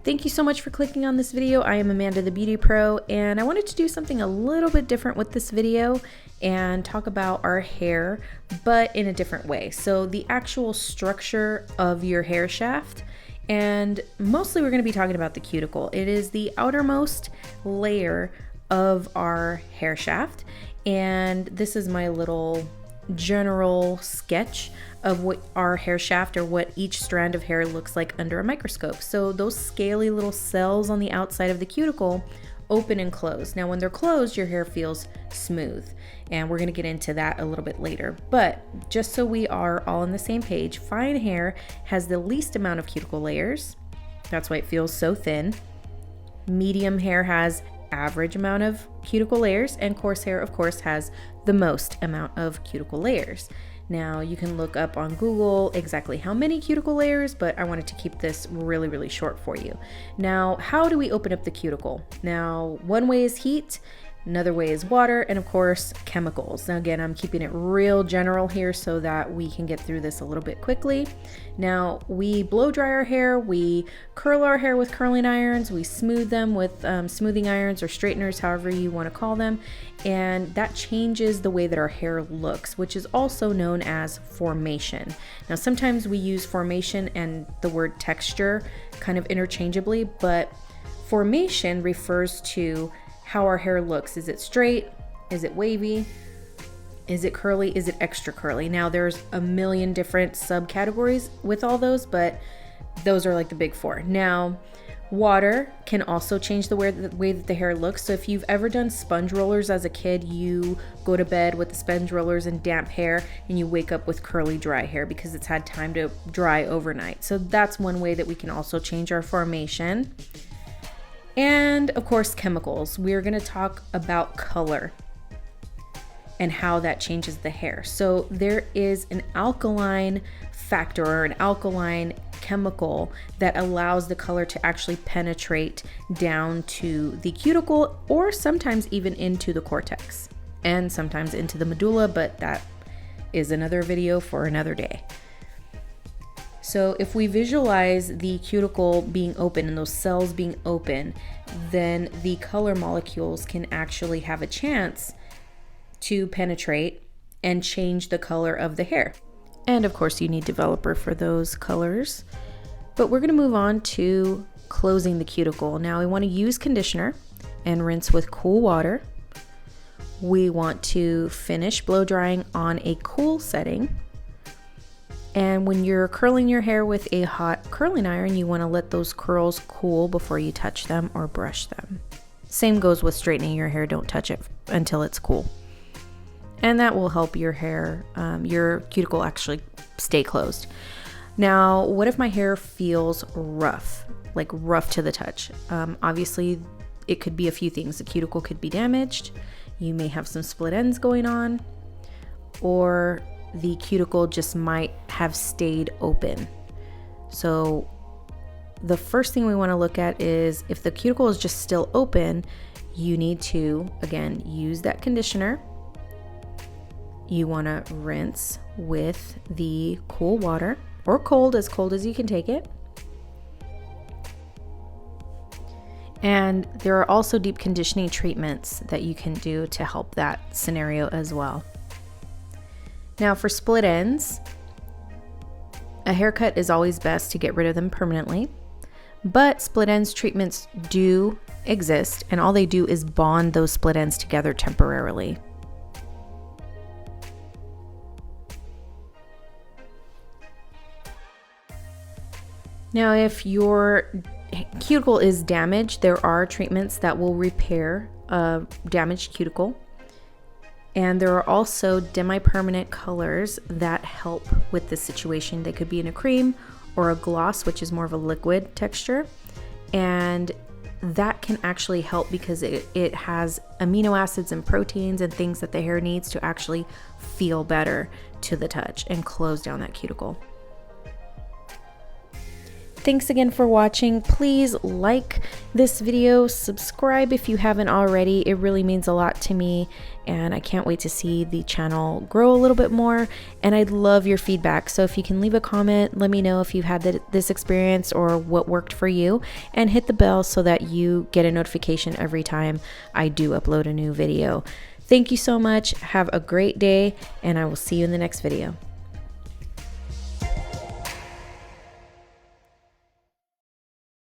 Thank you so much for clicking on this video. I am Amanda the Beauty Pro, and I wanted to do something a little bit different with this video and talk about our hair, but in a different way. So the actual structure of your hair shaft, and mostly we're going to be talking about the cuticle. It is the outermost layer of our hair shaft, and this is my little general sketch of what our hair shaft or what each strand of hair looks like under a microscope. So those scaly little cells on the outside of the cuticle open and close. Now when they're closed, your hair feels smooth, and we're going to get into that a little bit later. But just so we are all on the same page, fine hair has the least amount of cuticle layers. That's why it feels so thin. Medium hair has average amount of cuticle layers, and coarse hair of course has the most amount of cuticle layers. Now you can look up on Google exactly how many cuticle layers, but I wanted to keep this really short for you. Now, how do we open up the cuticle? Now, one way is heat, another way is water, and of course chemicals. Now again, I'm keeping it real general here so that we can get through this a little bit quickly. Now, we blow dry our hair, we curl our hair with curling irons, we smooth them with smoothing irons or straighteners, however you want to call them, and that changes the way that our hair looks, which is also known as formation. Now, sometimes we use formation and the word texture kind of interchangeably, but formation refers to how our hair looks. Is it straight? Is it wavy? Is it curly? Is it extra curly? Now there's a million different subcategories with all those, but those are like the big four. Now, water can also change the way that the hair looks. So if you've ever done sponge rollers as a kid, you go to bed with the sponge rollers and damp hair, and you wake up with curly dry hair because it's had time to dry overnight. So that's one way that we can also change our formation. And of course, chemicals. We're going to talk about color and how that changes the hair. So there is an alkaline factor or an alkaline chemical that allows the color to actually penetrate down to the cuticle, or sometimes even into the cortex, and sometimes into the medulla, but that is another video for another day. So if we visualize the cuticle being open and those cells being open, then the color molecules can actually have a chance to penetrate and change the color of the hair. And of course you need developer for those colors. But we're going to move on to closing the cuticle. Now we want to use conditioner and rinse with cool water. We want to finish blow drying on a cool setting. And when you're curling your hair with a hot curling iron, you want to let those curls cool before you touch them or brush them. Same goes with straightening your hair. Don't touch it until it's cool. And that will help your hair, your cuticle actually stay closed. Now, what if my hair feels rough, like rough to the touch? Obviously, it could be a few things. The cuticle could be damaged. You may have some split ends going on, or the cuticle just might have stayed open. So the first thing we want to look at is if the cuticle is just still open, you need to, again, use that conditioner. You want to rinse with the cool water, or cold as you can take it. And there are also deep conditioning treatments that you can do to help that scenario as well. Now for split ends, a haircut is always best to get rid of them permanently, but split ends treatments do exist, and all they do is bond those split ends together temporarily. Now if your cuticle is damaged, there are treatments that will repair a damaged cuticle. And there are also demi-permanent colors that help with this situation. They could be in a cream or a gloss, which is more of a liquid texture. And that can actually help because it has amino acids and proteins and things that the hair needs to actually feel better to the touch and close down that cuticle. Thanks again for watching. Please like this video, subscribe if you haven't already. It really means a lot to me, and I can't wait to see the channel grow a little bit more, and I'd love your feedback. So if you can leave a comment, let me know if you've had this experience or what worked for you, and hit the bell so that you get a notification every time I do upload a new video. Thank you so much. Have a great day, and I will see you in the next video.